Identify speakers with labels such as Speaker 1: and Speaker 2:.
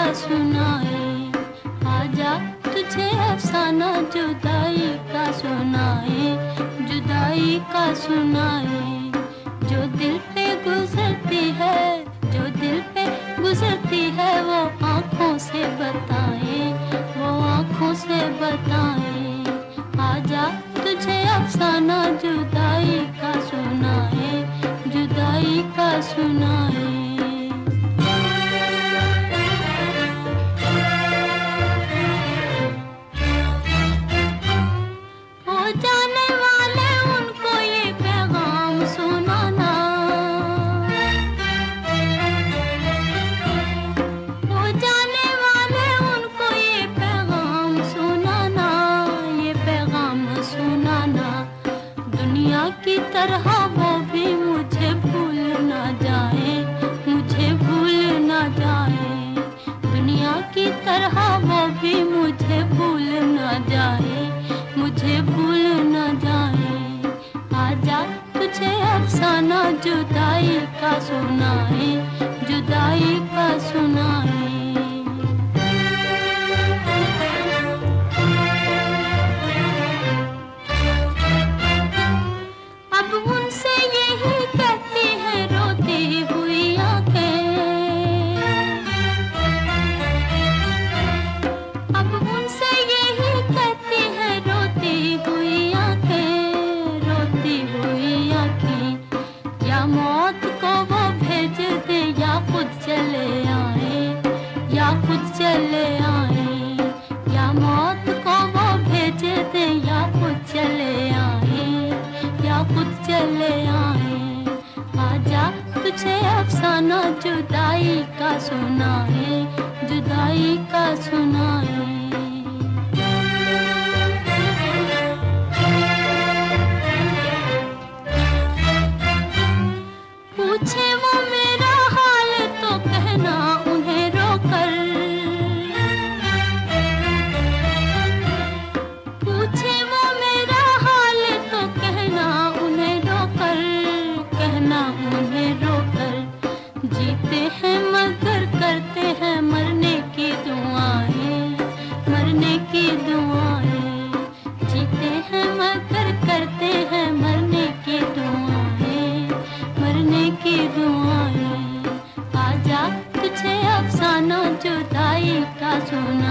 Speaker 1: का सुनाए, आजा तुझे अफसाना जुदाई का सुनाए, जुदाई का सुनाए। जो दिल पे गुजरती है, जो दिल पे गुजरती है, वो आँखों से बताए, वो आँखों से बताए। आजा तुझे अफसाना जुदाई का सुनाए, जुदाई का सुनाए। की तरह वो भी मुझे भूल ना जाए, मुझे भूल ना जाए। दुनिया की तरह वो भी मुझे भूल ना जाए, मुझे भूल ना जाए। आजा तुझे अफसाना जुदाई का सुनाए, जुदाई का सुनाए। मौत को वो भेज दे या खुद चले आए, या खुद चले आए। या मौत को वो भेज दे या खुद चले आए, या खुद चले आए। आजा तुझे अफसाना जुदाई का सुनाए, जुदाई का सुनाए। पूछे वो मेरा हाल तो कहना उन्हें रोकर, पूछे वो मेरा हाल तो कहना उन्हें रोकर, कहना उन्हें रोकर। जीते हैं मगर करते हैं मरने की दुआएं, मरने की दुआएं। जीते हैं मगर करते हैं मरने की दुआएं, मरने की दुआएं। आजा तुझे अफसाना जुदाई का सुना